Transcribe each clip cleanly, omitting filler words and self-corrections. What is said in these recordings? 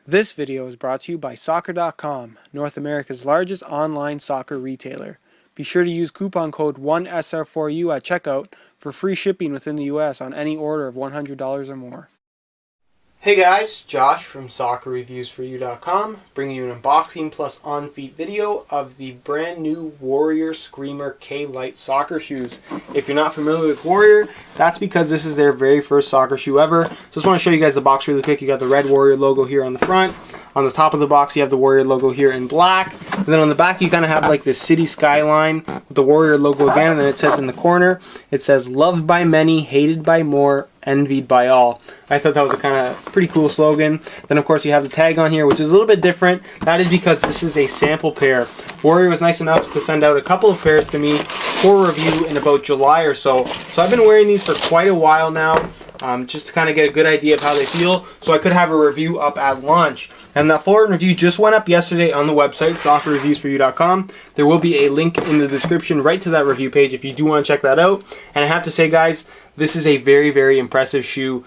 This video is brought to you by Soccer.com, North America's largest online soccer retailer. Be sure to use coupon code 1SR4U at checkout for free shipping within the US on any order of $100 or more. Hey guys, Josh from SoccerReviewsForYou.com, bringing you an unboxing plus on-feet video of the brand new Warrior Skreamer K-Lite soccer shoes. If you're not familiar with Warrior, that's because this is their very first soccer shoe ever. So just want to show you guys the box really quick. You got the red Warrior logo here on the front. On the top of the box you have the Warrior logo here in black. And then on the back you kind of have like this city skyline with the Warrior logo again. And then it says in the corner, it says, "Loved by many, hated by more, envied by all." I thought that was a kind of pretty cool slogan. Then of course you have the tag on here, which is a little bit different. That is because this is a sample pair. Warrior was nice enough to send out a couple of pairs to me for review in about July or so. So I've been wearing these for quite a while now, just to kind of get a good idea of how they feel, so I could have a review up at launch. And that full review just went up yesterday on the website, SoccerReviewsForYou.com. There will be a link in the description right to that review page if you do want to check that out. And I have to say, guys, this is a very, very impressive shoe.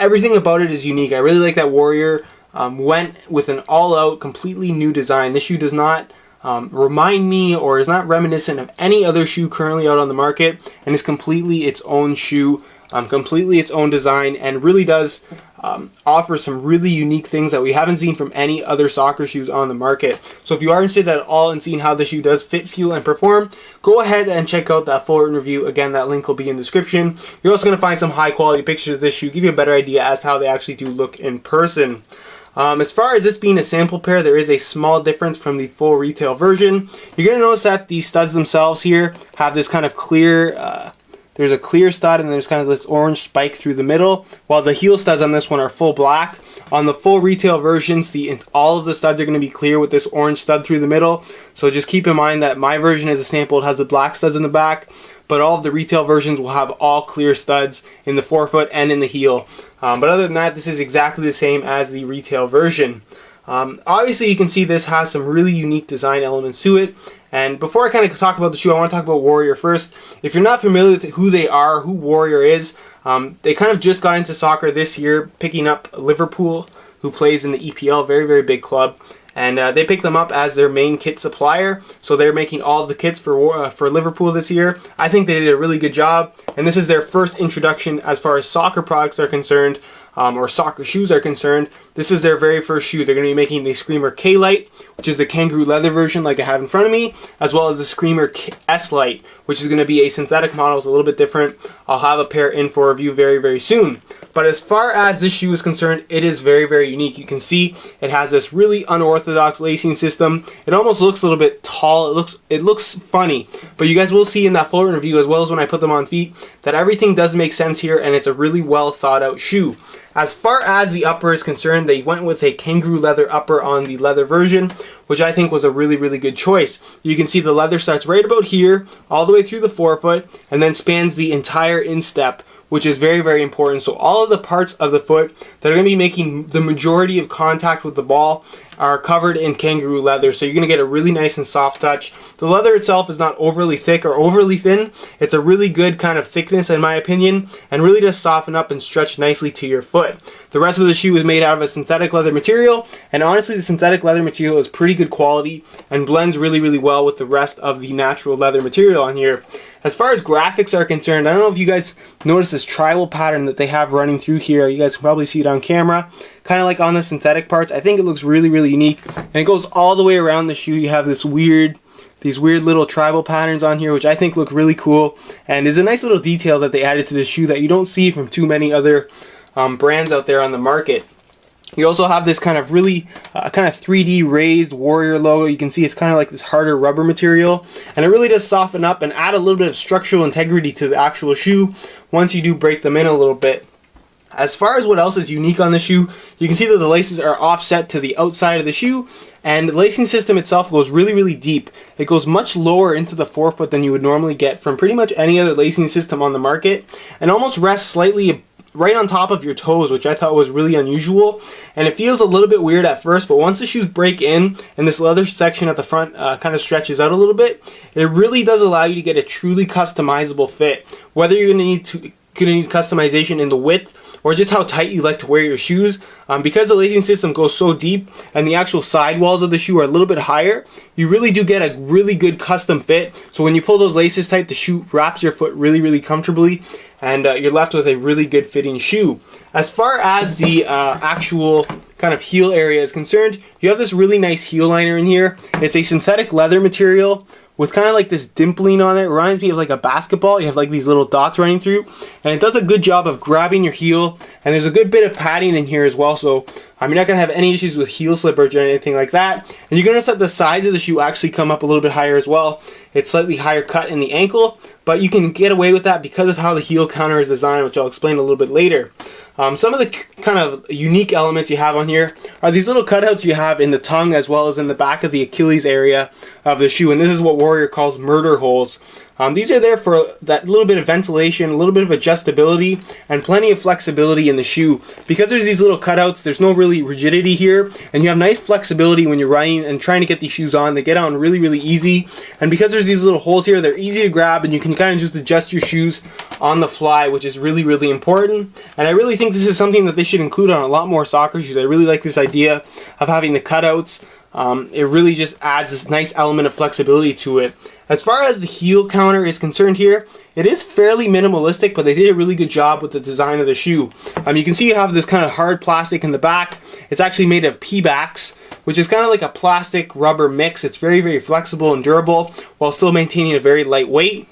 Everything about it is unique. I really like that Warrior went with an all-out, completely new design. This shoe does not remind me or is not reminiscent of any other shoe currently out on the market, and is completely its own shoe, completely its own design, and really does offer some really unique things that we haven't seen from any other soccer shoes on the market. So if you are interested at all in seeing how the shoe does fit, feel, and perform, go ahead and check out that full review. Again, that link will be in the description. You're also going to find some high quality pictures of this shoe, give you a better idea as to how they actually do look in person. As far as this being a sample pair, there is a small difference from the full retail version. You're going to notice that the studs themselves here have this kind of clear, there's a clear stud and there's kind of this orange spike through the middle, while the heel studs on this one are full black. On the full retail versions, all of the studs are going to be clear with this orange stud through the middle. So just keep in mind that my version is a sample. It has the black studs in the back, but all of the retail versions will have all clear studs in the forefoot and in the heel. But other than that, this is exactly the same as the retail version. Obviously, you can see this has some really unique design elements to it. And before I kind of talk about the shoe, I want to talk about Warrior first. If you're not familiar with who they are, who Warrior is, they kind of just got into soccer this year, picking up Liverpool, who plays in the EPL, very, very big club. And they picked them up as their main kit supplier, so they're making all of the kits for Liverpool this year. I think they did a really good job, and this is their first introduction as far as soccer products are concerned, or soccer shoes are concerned. This is their very first shoe. They're going to be making the Skreamer K-Lite, which is the kangaroo leather version like I have in front of me, as well as the Skreamer S-Lite, which is going to be a synthetic model. It's a little bit different. I'll have a pair in for review very, very soon. But as far as this shoe is concerned, it is very, very unique. You can see it has this really unorthodox lacing system. It almost looks a little bit tall. It looks funny. But you guys will see in that full review, as well as when I put them on feet, that everything does make sense here, and it's a really well thought out shoe. As far as the upper is concerned, they went with a kangaroo leather upper on the leather version, which I think was a really, really good choice. You can see the leather starts right about here, all the way through the forefoot, and then spans the entire instep, which is very, very important. So all of the parts of the foot that are going to be making the majority of contact with the ball are covered in kangaroo leather, so you're going to get a really nice and soft touch. The leather itself is not overly thick or overly thin. It's a really good kind of thickness in my opinion, and really does soften up and stretch nicely to your foot. The rest of the shoe is made out of a synthetic leather material, and honestly the synthetic leather material is pretty good quality and blends really, really well with the rest of the natural leather material on here. As far as graphics are concerned, I don't know if you guys notice this tribal pattern that they have running through here. You guys can probably see it on camera, kind of like on the synthetic parts. I think it looks really, really unique, and it goes all the way around the shoe. You have these weird little tribal patterns on here, which I think look really cool, and is a nice little detail that they added to the shoe that you don't see from too many other brands out there on the market. You also have this kind of really kind of 3D raised Warrior logo. You can see it's kind of like this harder rubber material, and it really does soften up and add a little bit of structural integrity to the actual shoe once you do break them in a little bit. As far as what else is unique on the shoe, you can see that the laces are offset to the outside of the shoe, and the lacing system itself goes really, really deep. It goes much lower into the forefoot than you would normally get from pretty much any other lacing system on the market, and almost rests slightly right on top of your toes, which I thought was really unusual. And it feels a little bit weird at first, but once the shoes break in and this leather section at the front kind of stretches out a little bit, it really does allow you to get a truly customizable fit. Whether you're going to need customization in the width or just how tight you like to wear your shoes. Because the lacing system goes so deep and the actual sidewalls of the shoe are a little bit higher, you really do get a really good custom fit. So when you pull those laces tight, the shoe wraps your foot really comfortably, and you're left with a really good fitting shoe. As far as the actual kind of heel area is concerned, you have this really nice heel liner in here. It's a synthetic leather material with kind of like this dimpling on it. It reminds me of like a basketball. You have like these little dots running through, and it does a good job of grabbing your heel, and there's a good bit of padding in here as well, so you're not going to have any issues with heel slippage or anything like that. And you're going to set the sides of the shoe actually come up a little bit higher as well. It's slightly higher cut in the ankle, but you can get away with that because of how the heel counter is designed, which I'll explain a little bit later. Some of the kind of unique elements you have on here are these little cutouts you have in the tongue as well as in the back of the Achilles area of the shoe, and this is what Warrior calls murder holes. These are there for that little bit of ventilation, a little bit of adjustability, and plenty of flexibility in the shoe. Because there's these little cutouts, there's no really rigidity here, and you have nice flexibility when you're running and trying to get these shoes on. They get on really easy, and because there's these little holes here, they're easy to grab, and you can kind of just adjust your shoes on the fly, which is really important. And I really think this is something that they should include on a lot more soccer shoes. I really like this idea of having the cutouts. It really just adds this nice element of flexibility to it. As far as the heel counter is concerned here, it is fairly minimalistic, but they did a really good job with the design of the shoe. You can see you have this kind of hard plastic in the back. It's actually made of P-backs, which is kind of like a plastic rubber mix. It's very flexible and durable while still maintaining a very light weight.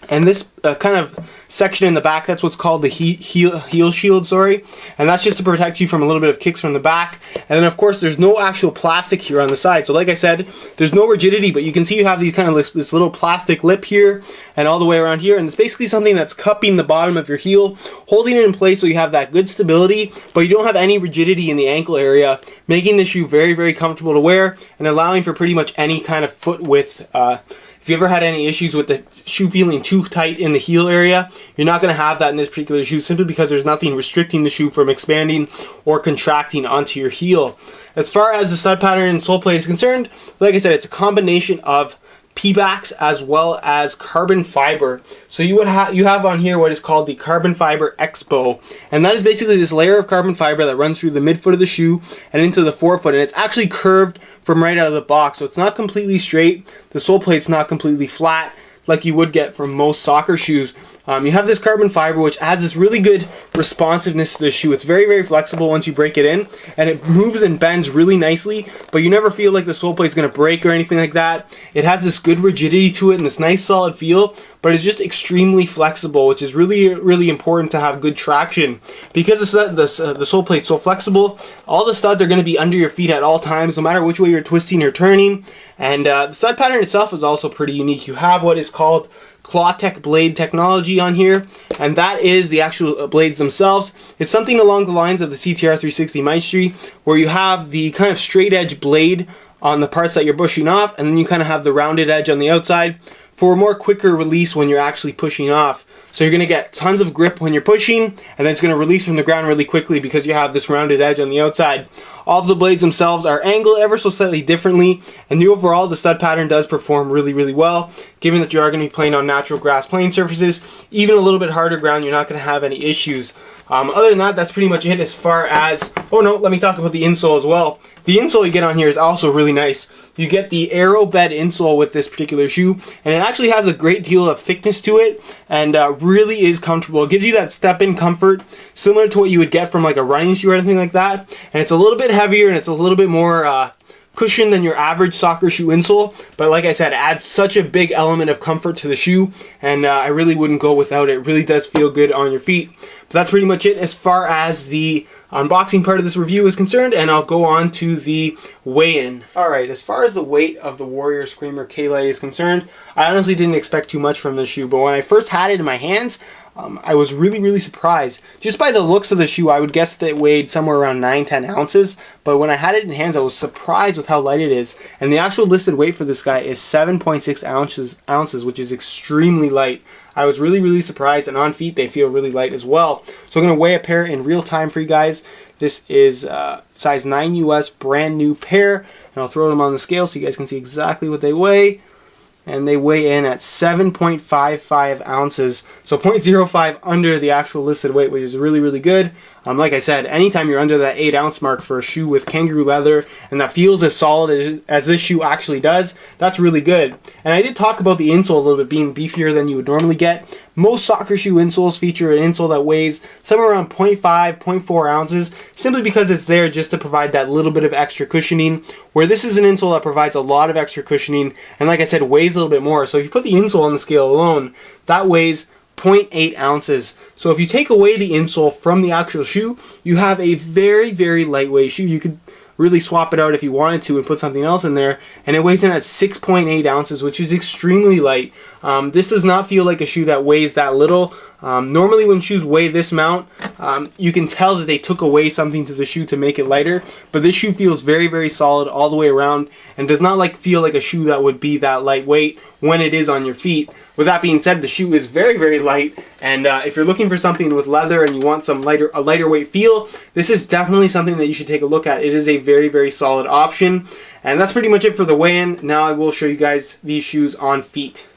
And this kind of section in the back, that's what's called the heel shield, sorry. And that's just to protect you from a little bit of kicks from the back. And then of course there's no actual plastic here on the side. So like I said, there's no rigidity, but you can see you have these kind of this little plastic lip here and all the way around here. And it's basically something that's cupping the bottom of your heel, holding it in place so you have that good stability, but you don't have any rigidity in the ankle area, making the shoe very comfortable to wear and allowing for pretty much any kind of foot width. If you ever had any issues with the shoe feeling too tight in the heel area, you're not going to have that in this particular shoe simply because there's nothing restricting the shoe from expanding or contracting onto your heel. As far as the stud pattern and sole plate is concerned, like I said, it's a combination of P-backs as well as carbon fiber. So you have on here what is called the carbon fiber Expo, and that is basically this layer of carbon fiber that runs through the midfoot of the shoe and into the forefoot, and it's actually curved from right out of the box, so it's not completely straight. The sole plate's not completely flat like you would get from most soccer shoes. You have this carbon fiber which adds this really good responsiveness to the shoe. It's very flexible once you break it in, and it moves and bends really nicely, but you never feel like the sole plate is going to break or anything like that. It has this good rigidity to it and this nice solid feel, but it's just extremely flexible, which is really important to have good traction. Because the sole plate's so flexible, all the studs are going to be under your feet at all times, no matter which way you're twisting or turning. And the stud pattern itself is also pretty unique. You have what is called Clawtech blade technology on here, and that is the actual blades themselves. It's something along the lines of the CTR 360 Maestri, where you have the kind of straight edge blade on the parts that you're bushing off, and then you kind of have the rounded edge on the outside for a more quicker release when you're actually pushing off. So you're going to get tons of grip when you're pushing, and then it's going to release from the ground really quickly because you have this rounded edge on the outside. All of the blades themselves are angled ever so slightly differently, and the stud pattern does perform really well, given that you are going to be playing on natural grass playing surfaces. Even a little bit harder ground, you're not going to have any issues. Other than that, that's pretty much it as far as... Oh no, let me talk about the insole as well. The insole you get on here is also really nice. You get the Aero Bed insole with this particular shoe, and it actually has a great deal of thickness to it, and really is comfortable. It gives you that step-in comfort, similar to what you would get from like a running shoe or anything like that, and it's a little bit heavier and it's a little bit more cushion than your average soccer shoe insole, but like I said, it adds such a big element of comfort to the shoe, and I really wouldn't go without it. It really does feel good on your feet. But that's pretty much it as far as the unboxing part of this review is concerned, and I'll go on to the weigh-in. Alright, as far as the weight of the Warrior Skreamer K-Lite is concerned, I honestly didn't expect too much from this shoe, but when I first had it in my hands, I was really surprised. Just by the looks of the shoe, I would guess that it weighed somewhere around 9-10 ounces, but when I had it in hands, I was surprised with how light it is. And the actual listed weight for this guy is 7.6 ounces, which is extremely light. I was really surprised, and on feet they feel really light as well. So I'm going to weigh a pair in real time for you guys. This is size 9 US, brand new pair, and I'll throw them on the scale so you guys can see exactly what they weigh. and they weigh in at 7.55 ounces, so 0.05 under the actual listed weight, which is really, really good. Like I said, anytime you're under that 8 ounce mark for a shoe with kangaroo leather and that feels as solid as this shoe actually does, that's really good. And I did talk about the insole a little bit being beefier than you would normally get. Most soccer shoe insoles feature an insole that weighs somewhere around 0.5, 0.4 ounces, simply because it's there just to provide that little bit of extra cushioning, where this is an insole that provides a lot of extra cushioning, and like I said, weighs a little bit more. So if you put the insole on the scale alone, that weighs 0.8 ounces. So if you take away the insole from the actual shoe, you have a very, very lightweight shoe. You could really swap it out if you wanted to and put something else in there, and it weighs in at 6.8 ounces, which is extremely light. This does not feel like a shoe that weighs that little. Normally when shoes weigh this amount, you can tell that they took away something to the shoe to make it lighter, but this shoe feels very, very solid all the way around and does not feel like a shoe that would be that lightweight when it is on your feet. With that being said, the shoe is very, very light, and if you're looking for something with leather and you want a lighter weight feel, this is definitely something that you should take a look at. It is a very, very solid option, and that's pretty much it for the weigh-in. Now I will show you guys these shoes on feet.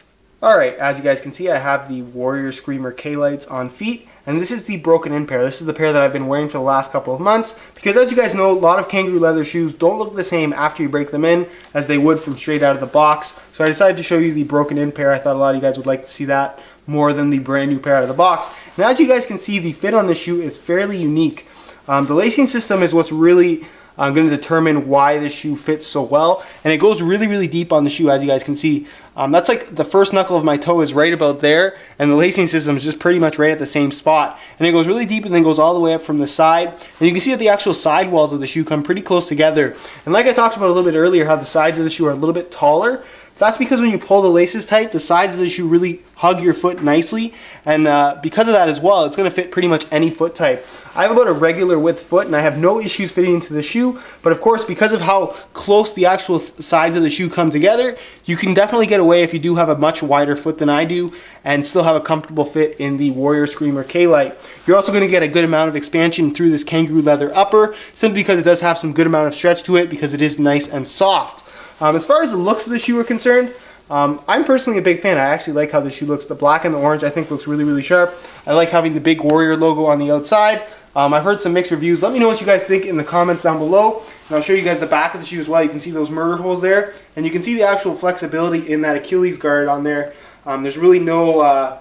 Alright, as you guys can see, I have the Warrior Skreamer K-Lites on feet, and this is the broken in pair. This is the pair that I've been wearing for the last couple of months, because as you guys know, a lot of kangaroo leather shoes don't look the same after you break them in as they would from straight out of the box. So I decided to show you the broken in pair. I thought a lot of you guys would like to see that more than the brand new pair out of the box. And as you guys can see, the fit on this shoe is fairly unique. The lacing system is what's really going to determine why this shoe fits so well, and it goes really, really deep on the shoe, as you guys can see. That's like the first knuckle of my toe is right about there, and the lacing system is just pretty much right at the same spot, and it goes really deep and then goes all the way up from the side, and you can see that the actual side walls of the shoe come pretty close together. And like I talked about a little bit earlier, how the sides of the shoe are a little bit taller. That's because when you pull the laces tight, the sides of the shoe really hug your foot nicely, and because of that as well, it's going to fit pretty much any foot type. I have about a regular width foot, and I have no issues fitting into the shoe, but of course, because of how close the actual sides of the shoe come together, you can definitely get away if you do have a much wider foot than I do, and still have a comfortable fit in the Warrior Skreamer K-Lite. You're also going to get a good amount of expansion through this kangaroo leather upper, simply because it does have some good amount of stretch to it, because it is nice and soft. As far as the looks of the shoe are concerned, I'm personally a big fan. I actually like how the shoe looks. The black and the orange I think looks really, really sharp. I like having the big Warrior logo on the outside. I've heard some mixed reviews. Let me know what you guys think in the comments down below. And I'll show you guys the back of the shoe as well. You can see those murder holes there. And you can see the actual flexibility in that Achilles guard on there. There's really no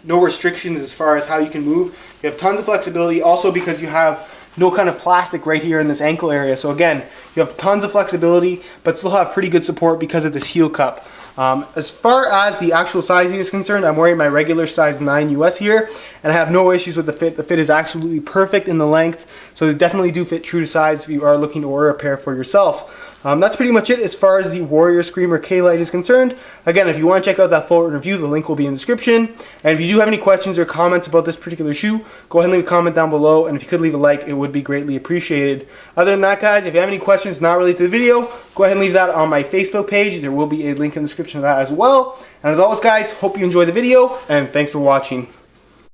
restrictions as far as how you can move. You have tons of flexibility, also because you have no kind of plastic right here in this ankle area. So again, you have tons of flexibility, but still have pretty good support because of this heel cup. As far as the actual sizing is concerned, I'm wearing my regular size 9 US here, and I have no issues with the fit. The fit is absolutely perfect in the length, so they definitely do fit true to size if you are looking to order a pair for yourself. That's pretty much it as far as the Warrior Skreamer K-Lite is concerned. Again, if you want to check out that full review, the link will be in the description. And if you do have any questions or comments about this particular shoe, go ahead and leave a comment down below. And if you could leave a like, it would be greatly appreciated. Other than that, guys, if you have any questions not related to the video, go ahead and leave that on my Facebook page. There will be a link in the description of that as well. And as always, guys, hope you enjoyed the video, and thanks for watching.